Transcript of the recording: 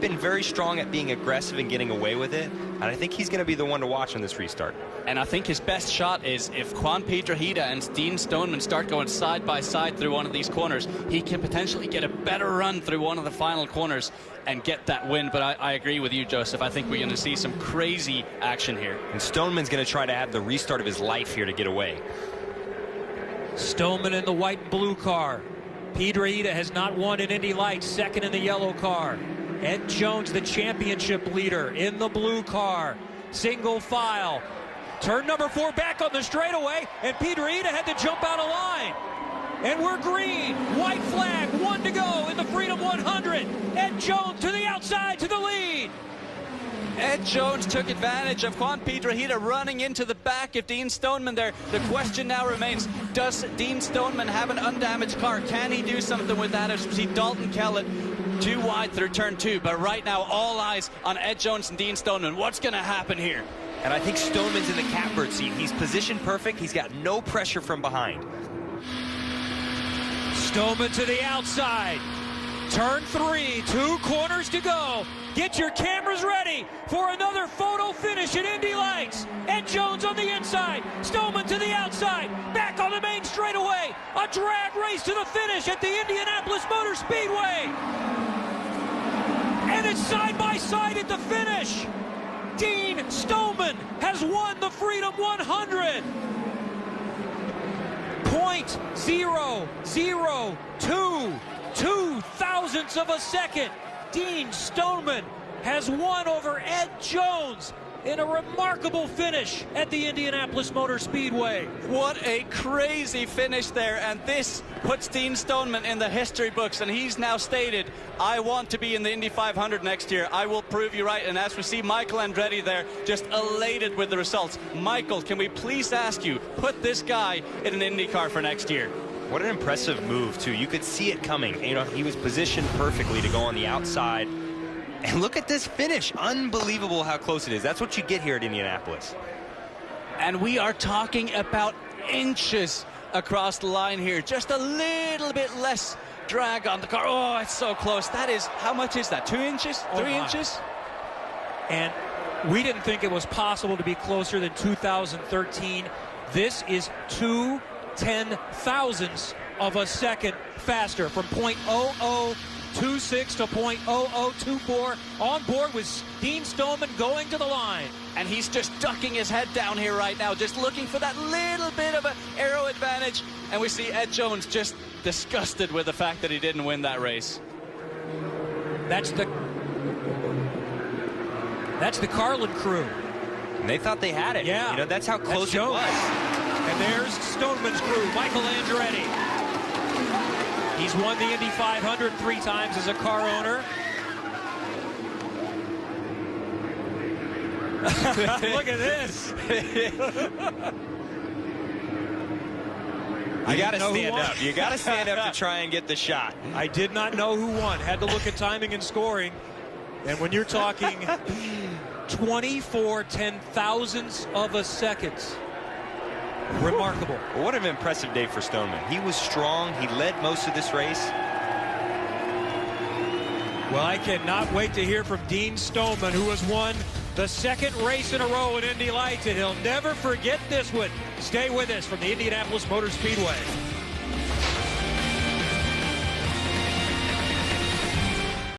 been very strong at being aggressive and getting away with it, and I think he's going to be the one to watch on this restart. And I think his best shot is if Juan Piedrahita and Dean Stoneman start going side by side through one of these corners, he can potentially get a better run through one of the final corners and get that win. But I agree with you, Joseph. I think we're going to see some crazy action here. And Stoneman's going to try to have the restart of his life here to get away. Stoneman in the white and blue car. Piedrahita has not won in Indy Lights, second in the yellow car. Ed Jones, the championship leader, in the blue car. Single file. Turn number 4 back on the straightaway, and Piedrahita had to jump out of line. And we're green. White flag, 1 to go in the Freedom 100. Ed Jones to the outside, to the lead. Ed Jones took advantage of Juan Piedrahita running into the back of Dean Stoneman there. The question now remains, does Dean Stoneman have an undamaged car? Can he do something with that? As we see Dalton Kellett too wide through turn 2. But right now, all eyes on Ed Jones and Dean Stoneman. What's going to happen here? And I think Stoneman's in the catbird seat. He's positioned perfect. He's got no pressure from behind. Stoneman to the outside. Turn 3, 2 corners to go. Get your cameras ready for another photo finish at Indy Lights. Ed Jones on the inside, Stoneman to the outside, back on the main straightaway. A drag race to the finish at the Indianapolis Motor Speedway. And it's side by side at the finish. Dean Stoneman has won the Freedom 100. 0.002 thousandths of a second. Dean Stoneman has won over Ed Jones in a remarkable finish at the Indianapolis Motor Speedway. What a crazy finish there, and this puts Dean Stoneman in the history books, and he's now stated, I want to be in the Indy 500 next year. I will prove you right. And as we see Michael Andretti there, just elated with the results. Michael, can we please ask you, put this guy in an Indy car for next year? What an impressive move, too. You could see it coming. You know, he was positioned perfectly to go on the outside. And look at this finish. Unbelievable how close it is. That's what you get here at Indianapolis. And we are talking about inches across the line here. Just a little bit less drag on the car. Oh, it's so close. That is, how much is that? 2 inches? 3 inches? And we didn't think it was possible to be closer than 2013. This is 2 10,000ths of a second faster, from 0.0026 to 0.0024. On board with Dean Stoneman going to the line. And he's just ducking his head down here right now, just looking for that little bit of an aero advantage. And we see Ed Jones just disgusted with the fact that he didn't win that race. That's the Carlin crew. And they thought they had it. Yeah. You know, that's how close it was. And there's Stoneman's crew, Michael Andretti. He's won the Indy 500 3 times as a car owner. Look at this. You got to stand up. You got to stand up to try and get the shot. I did not know who won. Had to look at timing and scoring. And when you're talking 24 10,000ths of a second. Remarkable. What an impressive day for Stoneman. He was strong. He led most of this race. Well, I cannot wait to hear from Dean Stoneman, who has won the 2nd race in a row in Indy Lights, and he'll never forget this one. Stay with us from the Indianapolis Motor Speedway.